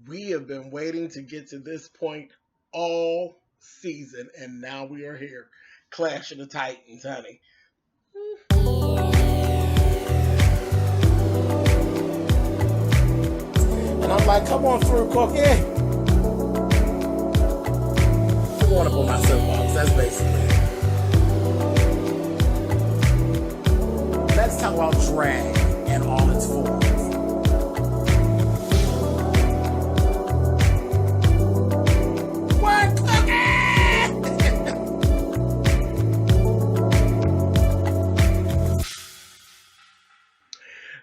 We have been waiting to get to this point all season, and now we are here. Clash of the Titans, honey. And I'm like, come on through, Cookie. I want to put my soapbox. That's basically it. Let's talk about drag and all its forms. What, Cookie?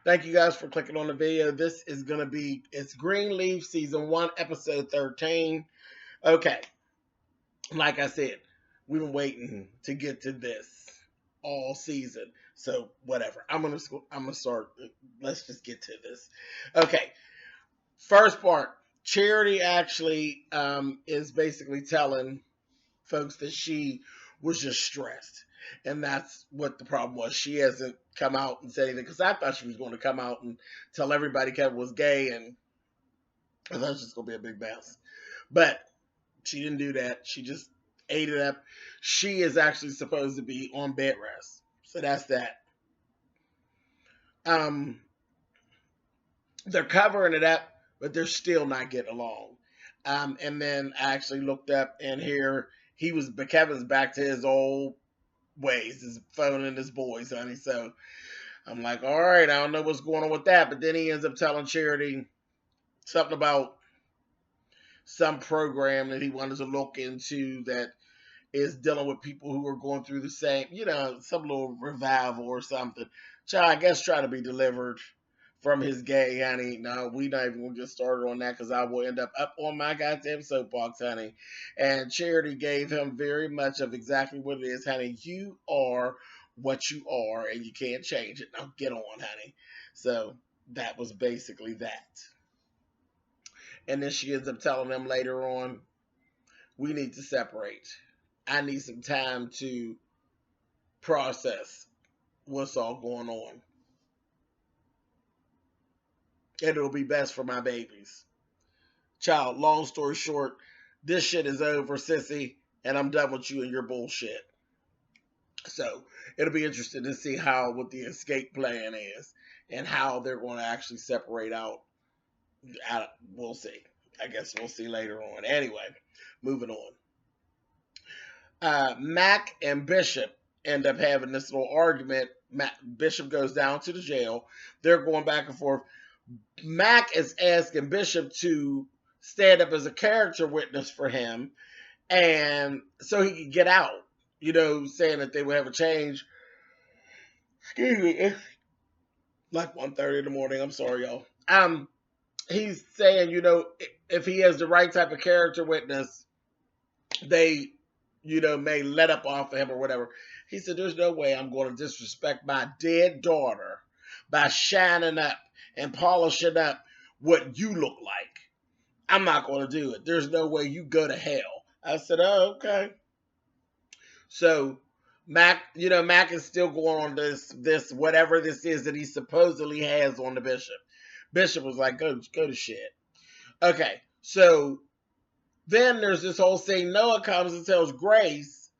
Thank you guys for clicking on the video. This is going to be, it's Greenleaf Season 1, Episode 13. Okay. Like I said, we've been waiting to get to this all season. So whatever. I'm gonna start. Let's just get to this. Okay. First part. Charity actually is basically telling folks that she was just stressed, and that's what the problem was. She hasn't come out and said anything, because I thought she was going to come out and tell everybody Kevin was gay, and I thought it was just going to be a big mess. But she didn't do that. She just ate it up. She is actually supposed to be on bed rest. So that's that. They're covering it up, but they're still not getting along. And then I actually looked up, and here Kevin's back to his old ways, his phone and his boys, honey. So I'm like, all right, I don't know what's going on with that. But then he ends up telling Charity something about some program that he wanted to look into that is dealing with people who are going through the same, some little revival or something. Child, I guess try to be delivered from his gay, honey. No, we not even going to get started on that, because I will end up on my goddamn soapbox, honey. And Charity gave him very much of exactly what it is, honey. You are what you are, and you can't change it. Now get on, honey. So that was basically that. And then she ends up telling them later on, we need to separate. I need some time to process what's all going on. And it'll be best for my babies. Child, long story short, this shit is over, sissy, and I'm done with you and your bullshit. So it'll be interesting to see what the escape plan is and how they're going to actually separate out. We'll see. I guess we'll see later on. Anyway, moving on. Mac and Bishop end up having this little argument. Bishop goes down to the jail. They're going back and forth. Mac is asking Bishop to stand up as a character witness for him, and so he could get out, saying that they would have a change. Excuse me, it's like 1:30 in the morning. I'm sorry, y'all. He's saying, if he has the right type of character witness, they, may let up off of him or whatever. He said, there's no way I'm going to disrespect my dead daughter by shining up and polishing up what you look like. I'm not going to do it. There's no way you go to hell. I said, oh, okay. So Mac is still going on this whatever this is that he supposedly has on the Bishop. Bishop was like, go to shit. Okay, so then there's this whole thing. Noah comes and tells Grace,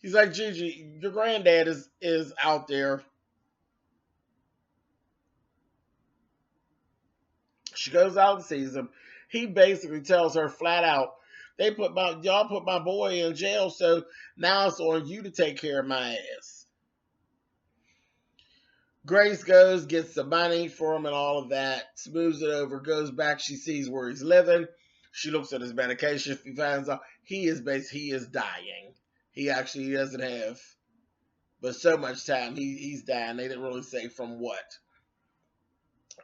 he's like, Gigi, your granddad is out there. She goes out and sees him. He basically tells her flat out, y'all put my boy in jail, so now it's on you to take care of my ass. Grace goes, gets the money for him and all of that, smooths it over, goes back. She sees where he's living. She looks at his medication. She finds out he is dying. He doesn't have but so much time. He's dying. They didn't really say from what.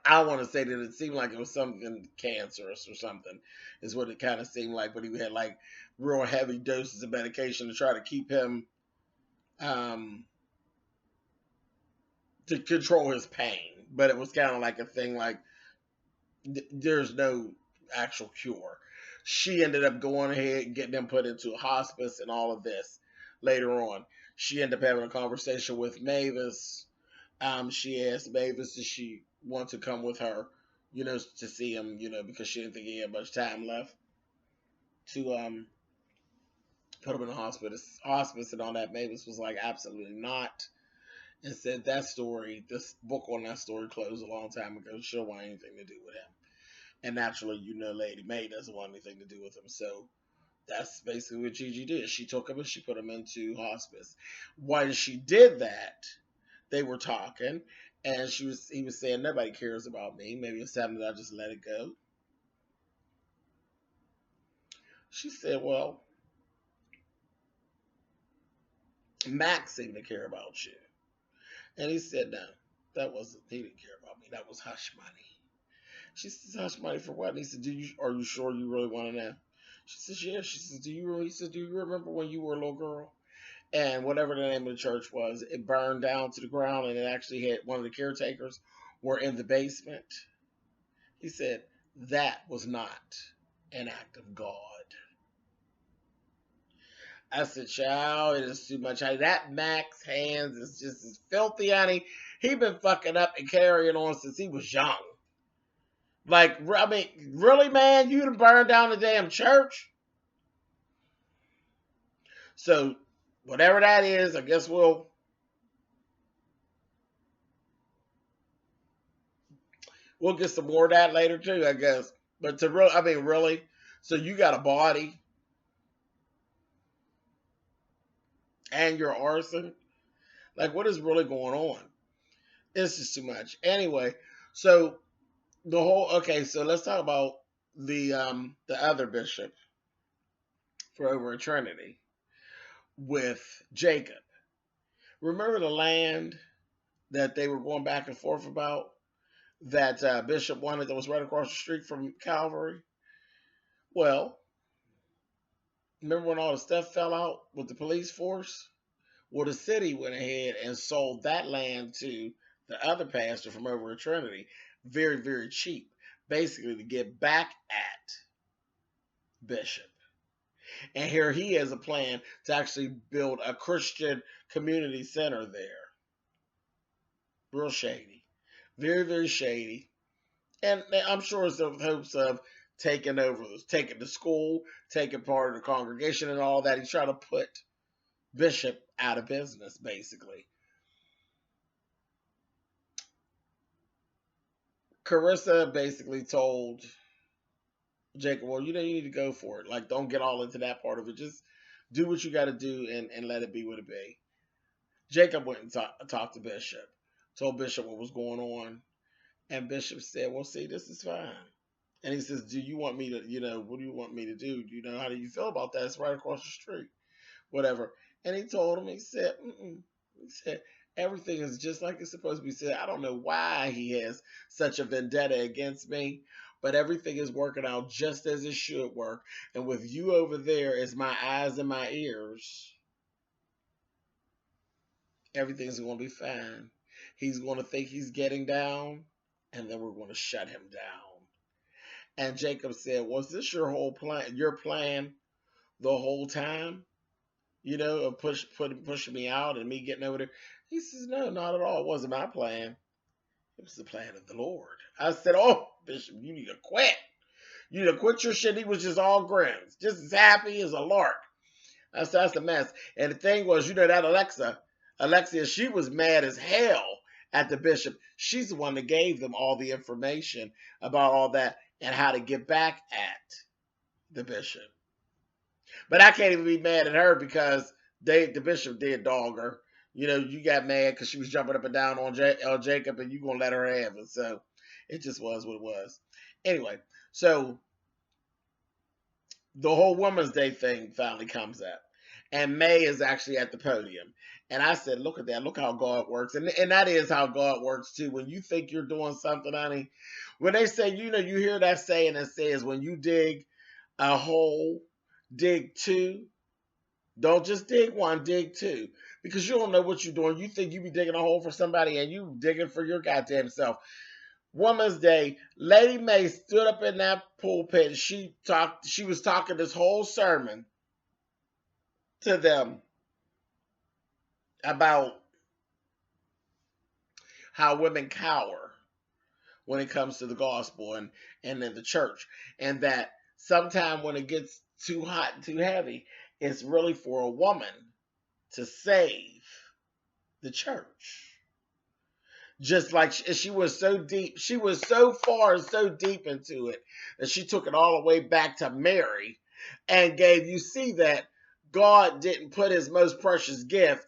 I want to say that it seemed like it was something cancerous or something, is what it kind of seemed like. But he had like real heavy doses of medication to try to keep him, to control his pain. But it was kind of like a thing like there's no actual cure. She ended up going ahead and getting him put into a hospice and all of this later on. She ended up having a conversation with Mavis. She asked Mavis if she want to come with her to see him, because she didn't think he had much time left to put him in the hospice and all that. Mavis was like, absolutely not, and said this book on that story closed a long time ago. She don't want anything to do with him. And naturally, Lady May doesn't want anything to do with him. So that's basically what Gigi did. She took him and she put him into hospice. When she did that, they were talking, and he was saying, nobody cares about me. Maybe it's time that I just let it go. She said, well, Max seemed to care about you. And he said, no, he didn't care about me. That was hush money. She says, hush money for what? And he said, are you sure you really want to know? She says, yeah. She says, he said, do you remember when you were a little girl? And whatever the name of the church was, it burned down to the ground, and it actually had one of the caretakers were in the basement. He said, that was not an act of God. I said, child, it is too much. That Max hands is just as filthy, honey. He been fucking up and carrying on since he was young. Like, I mean, really, man? You done burned down the damn church? So, whatever that is, I guess we'll get some more of that later, too, I guess. But really? So you got a body and you're arson? Like, what is really going on? It's just too much. Anyway, so so let's talk about the other bishop for over eternity with Jacob. Remember the land that they were going back and forth about that Bishop wanted, that was right across the street from Calvary? Well, remember when all the stuff fell out with the police force? Well, the city went ahead and sold that land to the other pastor from over eternity very, very cheap, basically to get back at Bishop. And here he has a plan to actually build a Christian community center there. Real shady. Very, very shady. And I'm sure it's the hopes of taking the school, taking part of the congregation and all that. He's trying to put Bishop out of business, basically. Carissa basically told Jacob, well, you need to go for it. Like, don't get all into that part of it. Just do what you got to do and let it be what it be. Jacob went and talked to Bishop, told Bishop what was going on. And Bishop said, well, see, this is fine. And he says, do you want me to, what do you want me to do? How do you feel about that? It's right across the street. Whatever. And he told him, he said, he said, everything is just like it's supposed to be. Said, I don't know why he has such a vendetta against me, but everything is working out just as it should work. And with you over there as my eyes and my ears, everything's going to be fine. He's going to think he's getting down, and then we're going to shut him down. And Jacob said, was this your whole plan, your plan the whole time? Of pushing me out and me getting over there? He says, no, not at all. It wasn't my plan. It was the plan of the Lord. I said, oh, Bishop, you need to quit. You need to quit your shit. He was just all grins, just as happy as a lark. I said, that's a mess. And the thing was, that Alexia, she was mad as hell at the bishop. She's the one that gave them all the information about all that and how to get back at the bishop. But I can't even be mad at her because the bishop did dog her. You got mad because she was jumping up and down on Jacob, and you gonna let her have it. So it just was what it was. Anyway, so the whole Women's Day thing finally comes up, and May is actually at the podium. And I said, look at that. Look how God works. And that is how God works, too. When you think you're doing something, honey, when they say, you hear that saying that says, when you dig a hole, dig two. Don't just dig one, dig two. Because you don't know what you're doing. You think you be digging a hole for somebody and you digging for your goddamn self. Women's Day, Lady May stood up in that pulpit and she was talking this whole sermon to them about how women cower when it comes to the gospel and in the church. And that sometime when it gets too hot and too heavy, it's really for a woman to save the church. Just like she was so deep, she was so far, so deep into it that she took it all the way back to Mary and gave you see that God didn't put his most precious gift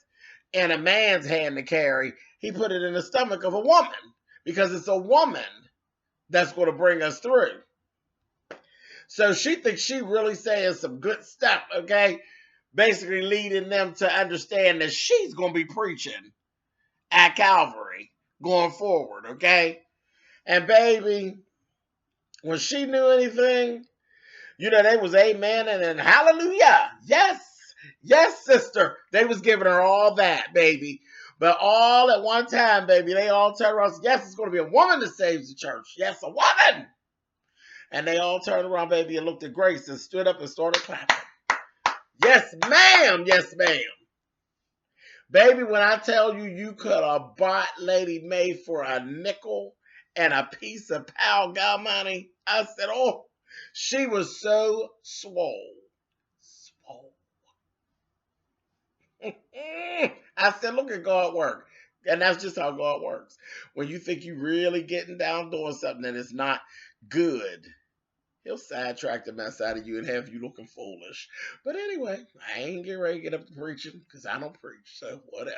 in a man's hand to carry. He put it in the stomach of a woman because it's a woman that's going to bring us through. So she thinks she really saying some good stuff, okay? Basically leading them to understand that she's going to be preaching at Calvary going forward, okay? And baby, when she knew anything, they was amen and hallelujah. Yes, yes, sister. They was giving her all that, baby. But all at one time, baby, they all turned around and said, yes, it's going to be a woman that saves the church. Yes, a woman. And they all turned around, baby, and looked at Grace and stood up and started clapping. Yes, ma'am. Yes, ma'am. Baby, when I tell you, you could have bought Lady May for a nickel and a piece of pal gum money. I said, oh, she was so swole. Swole. I said, look at God work. And that's just how God works. When you think you really getting down doing something and it's not good, he'll sidetrack the mess out of you and have you looking foolish. But anyway, I ain't getting ready to get up to preaching because I don't preach, so whatever.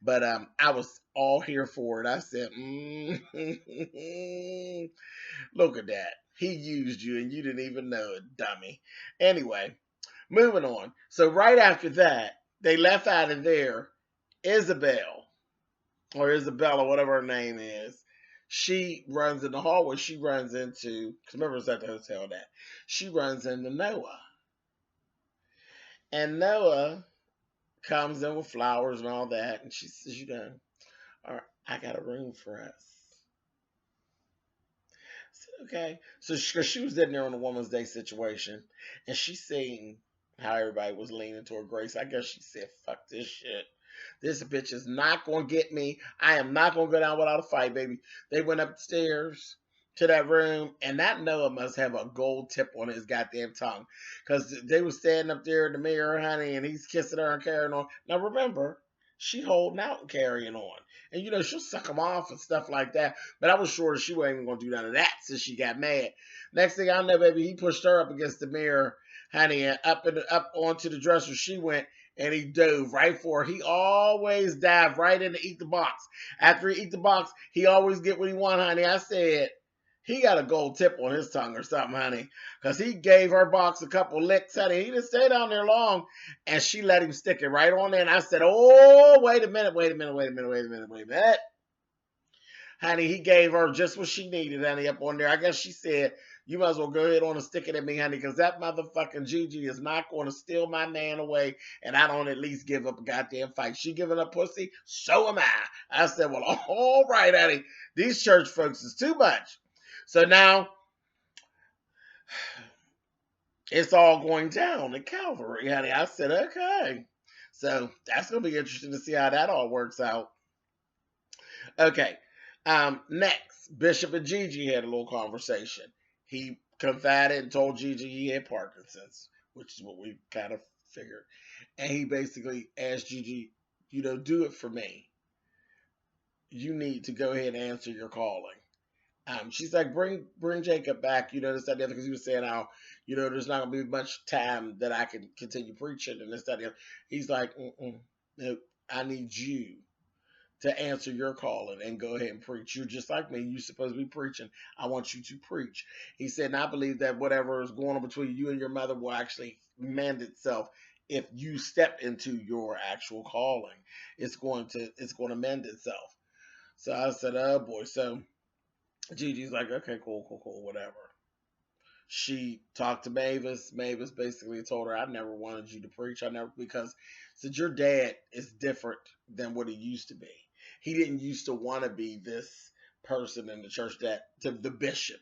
But I was all here for it. I said, look at that. He used you and you didn't even know it, dummy. Anyway, moving on. So right after that, they left out of there. Isabel, or Isabella, whatever her name is, she runs in the hallway. She runs into, because remember it's at the hotel that. She runs into Noah. And Noah comes in with flowers and all that. And she says, all right, I got a room for us. I said, okay. So she was in there on the Woman's Day situation. And she's seeing how everybody was leaning toward Grace. I guess she said, fuck this shit. This bitch is not going to get me. I am not going to go down without a fight, baby. They went upstairs to that room, and that Noah must have a gold tip on his goddamn tongue. Because they was standing up there in the mirror, honey, and he's kissing her and carrying on. Now, remember, she holding out and carrying on. And, she'll suck him off and stuff like that. But I was sure she wasn't even going to do none of that since she got mad. Next thing I know, baby, he pushed her up against the mirror, honey, and up onto the dresser she went. And he dove right for her. He always dive right in to eat the box. After he eat the box, he always get what he want, honey. I said, he got a gold tip on his tongue or something, honey. Because he gave her box a couple licks, honey. He didn't stay down there long. And she let him stick it right on there. And I said, oh, wait a minute. Honey, he gave her just what she needed, honey, up on there. I guess she said, you might as well go ahead on and stick it at me, honey, because that motherfucking Gigi is not going to steal my man away, and I don't at least give up a goddamn fight. She giving up pussy, so am I. I said, well, all right, honey. These church folks is too much. So now, it's all going down at Calvary, honey. I said, okay. So that's going to be interesting to see how that all works out. Okay. Next, Bishop and Gigi had a little conversation. He confided and told Gigi he had Parkinson's, which is what we kind of figured. And he basically asked Gigi, do it for me. You need to go ahead and answer your calling. She's like, bring Jacob back, this, that, the other, because he was saying how, there's not going to be much time that I can continue preaching and this, that, the other. He's like, no, I need you to answer your calling and go ahead and preach. You're just like me. You're supposed to be preaching. I want you to preach. He said, and I believe that whatever is going on between you and your mother will actually mend itself if you step into your actual calling. It's going to mend itself. So I said, oh boy. So Gigi's like, okay, cool, whatever. She talked to Mavis. Mavis basically told her, I never wanted you to preach. Because said your dad is different than what he used to be. He didn't used to want to be this person in the church the bishop,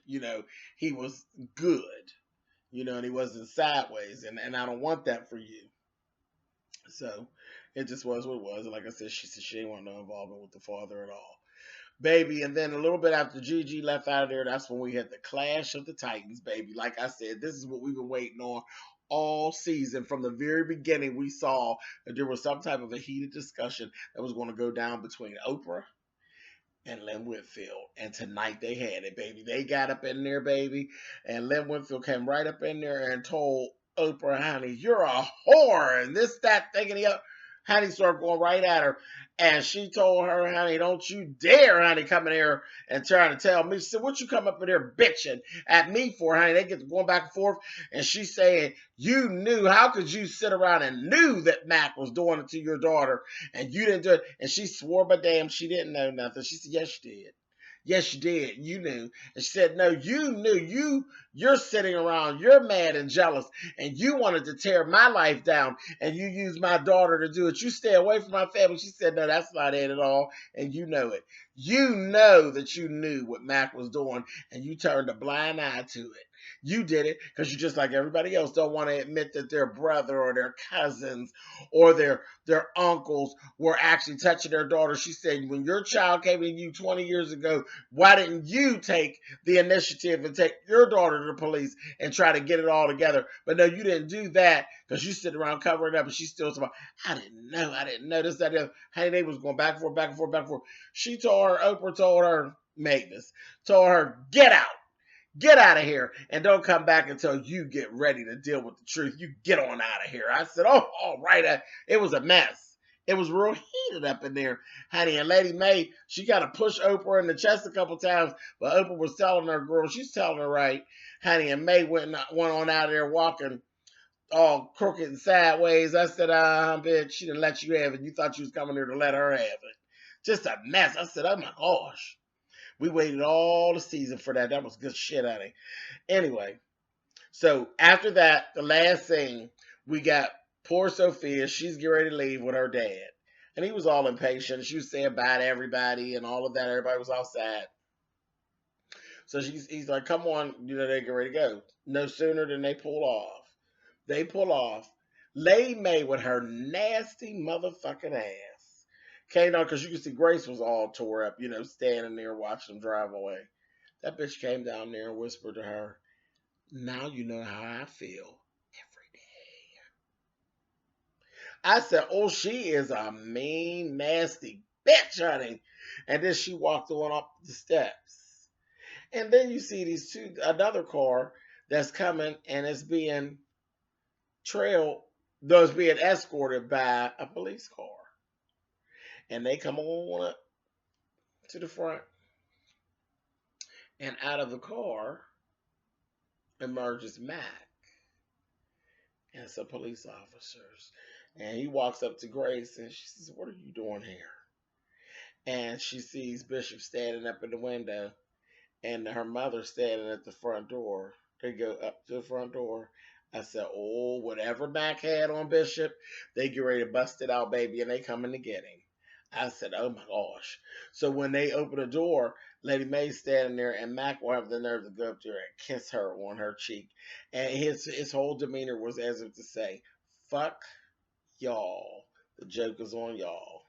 he was good, and he wasn't sideways. And I don't want that for you. So it just was what it was. And like I said, she didn't want no involvement with the father at all. baby. And then a little bit after Gigi left out of there, that's when we had the clash of the Titans, baby. Like I said, this is what we've been waiting on all season. From the very beginning, we saw that there was some type of a heated discussion that was going to go down between Oprah and Lynn Whitfield. And tonight they had it, baby. They got up in there, baby. And Lynn Whitfield came right up in there and told Oprah, honey, you're a whore. And this, that, thing, and the other. Honey started going right at her. And she told her, honey, don't you dare, honey, come in here and trying to tell me. She said, what you come up in here bitching at me for, honey? They get going back and forth. And she's saying, you knew. How could you sit around and knew that Mac was doing it to your daughter and you didn't do it? And she swore by damn she didn't know nothing. She said, yes, you did. Yes, you did. You knew. And she said, no, you knew. You're sitting around. You're mad and jealous. And you wanted to tear my life down. And you used my daughter to do it. You stay away from my family. She said, no, that's not it at all. And you know it. You know that you knew what Mac was doing. And you turned a blind eye to it. You did it because you just like everybody else don't want to admit that their brother or their cousins or their uncles were actually touching their daughter. She said, when your child came to you 20 years ago, why didn't you take the initiative and take your daughter to the police and try to get it all together? But no, you didn't do that because you sit around covering it up and she's still talking about, I didn't know this, that, that. Honey, they was going back and forth, back and forth, back and forth. She told her, Oprah told her, Magnus, told her, get out. Get out of here and don't come back until you get ready to deal with the truth. You get on out of here. I said, oh, all right. It was a mess. It was real heated up in there, honey. And Lady Mae, she got to push Oprah in the chest a couple times, but Oprah was telling her, girl, she's telling her right, honey. And Mae went on out of there walking all crooked and sideways. I said, bitch, she didn't let you have it. You thought you was coming here to let her have it. Just a mess. I said, oh my gosh. We waited all the season for that. That was good shit, honey. Anyway, so after that, the last scene, we got poor Sophia. She's getting ready to leave with her dad. And he was all impatient. She was saying bye to everybody and all of that. Everybody was all sad. So he's like, come on, they get ready to go. No sooner than they pull off. They pull off. Lady Mae with her nasty motherfucking ass came on because you can see Grace was all tore up, standing there watching them drive away. That bitch came down there and whispered to her, now you know how I feel every day. I said, oh, she is a mean, nasty bitch, honey. And then she walked on up the steps. And then you see another car that's coming and it's being being escorted by a police car. And they come on up to the front. And out of the car emerges Mac and some police officers. And he walks up to Grace and she says, what are you doing here? And she sees Bishop standing up in the window and her mother standing at the front door. They go up to the front door. I said, oh, whatever Mac had on Bishop, they get ready to bust it out, baby, and they coming to get him. I said, oh my gosh. So when they open the door, Lady Mae's standing there and Mac will have the nerve to go up to her and kiss her on her cheek. And his whole demeanor was as if to say, fuck y'all. The joke is on y'all.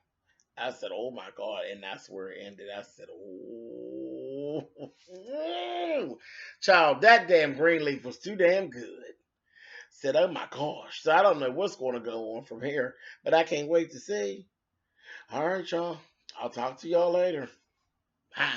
I said, oh my God. And that's where it ended. I said, oh. Child, that damn Greenleaf was too damn good. Said, oh my gosh. So I don't know what's going to go on from here, but I can't wait to see. All right, y'all. I'll talk to y'all later. Bye.